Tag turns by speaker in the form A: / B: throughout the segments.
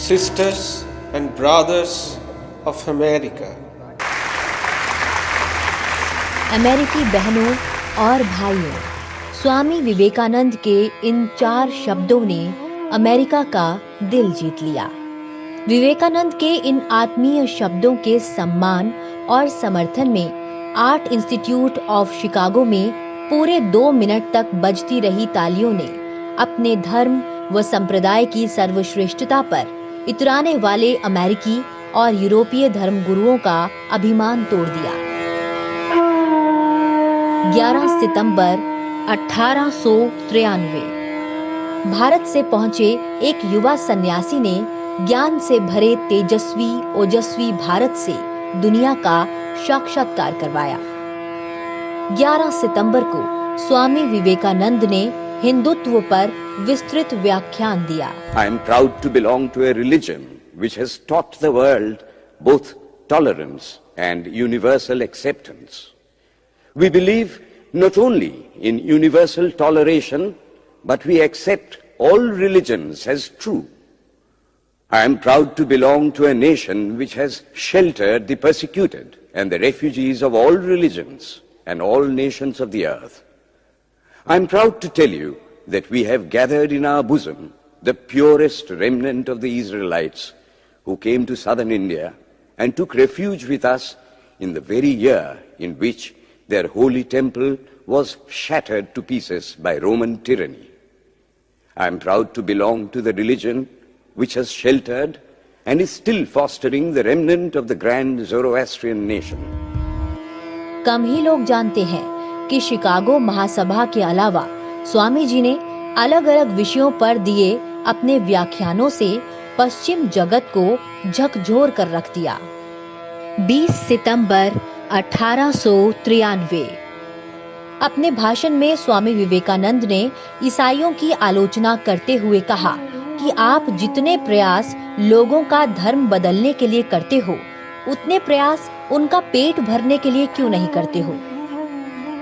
A: sisters and brothers of America.
B: अमेरिकी बहनों और भाइयों, स्वामी विवेकानंद के इन 4 शब्दों ने अमेरिका का दिल जीत लिया। विवेकानंद के इन आत्मीय शब्दों के सम्मान और समर्थन में आर्ट इंस्टीट्यूट ऑफ शिकागो में पूरे 2 मिनट तक बजती रही तालियों ने अपने धर्म व संप्रदाय की सर्वश्रेष्ठता पर इतराने वाले अमेरिकी और यूरोपीय धर्मगुरुओं का अभिमान तोड़ दिया। 11 सितंबर 1893 भारत से पहुंचे एक युवा सन्यासी ने ज्ञान से भरे तेजस्वी ओजस्वी भारत से दुनिया का साक्षात्कार करवाया। 11 सितंबर को स्वामी विवेकानंद ने हिंदुत्व पर विस्तृत व्याख्यान दिया।
C: I am proud to belong to a religion which has taught the world both tolerance and universal acceptance. We believe not only in universal toleration, but we accept all religions as true. I am proud to belong to a nation which has sheltered the persecuted and the refugees of all religions and all nations of the earth. I am proud to tell you that we have gathered in our bosom the purest remnant of the Israelites who came to southern India and took refuge with us in the very year in which their holy temple was shattered to pieces by Roman tyranny. I am proud to belong to the religion which has sheltered and is still fostering the remnant of the grand Zoroastrian nation.
B: कम ही लोग जानते हैं कि Chicago महासभा के अलावा स्वामी जी ने अलग-अलग विषयों पर दिए अपने व्याख्यानों से पश्चिम जगत को झकझोर कर रख दिया। 20 सितंबर 1893 अपने भाषण में स्वामी विवेकानंद ने ईसाइयों की आलोचना करते हुए कहा कि आप जितने प्रयास लोगों का धर्म बदलने के लिए करते हो, उतने प्रयास उनका पेट भरने के लिए क्यों नहीं करते हो।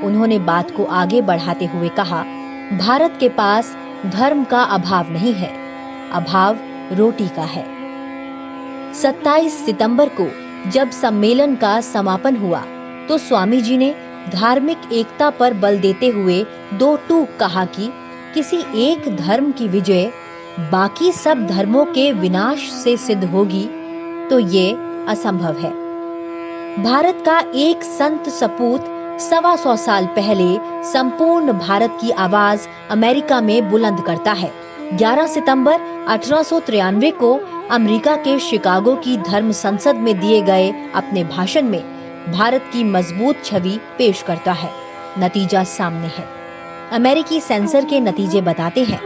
B: उन्होंने बात को आगे बढ़ाते हुए कहा, भारत के पास धर्म का अभाव नहीं है, अभाव रोटी का है। 27 सितंबर को जब सम्मेलन का समापन हुआ तो स्वामी जी ने धार्मिक एकता पर बल देते हुए 2 टूक कहा कि किसी एक धर्म की विजय बाकी सब धर्मों के विनाश से सिद्ध होगी तो ये असंभव है। भारत का एक संत सपूत 125 साल पहले संपूर्ण भारत की आवाज अमेरिका में बुलंद करता है। 11 सितंबर 1893 को अमेरिका के शिकागो की धर्म संसद में दिए गए अपने भाषण में भारत की मजबूत छवि पेश करता है। नतीजा सामने है। अमेरिकी सेंसर के नतीजे बताते हैं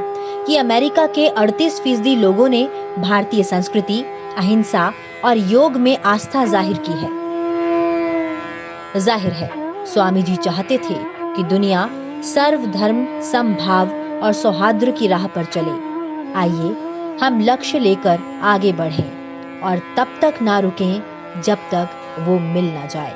B: कि अमेरिका के 38% लोगों ने भारतीय संस्कृति, अहिंसा और योग में आस्था जाहिर की है। जाहिर है स्वामी जी चाहते थे कि दुनिया सर्वधर्म समभाव और सौहार्द की राह पर चले। आइए हम लक्ष्य लेकर आगे बढ़ें और तब तक ना रुकें जब तक वो मिल ना जाए।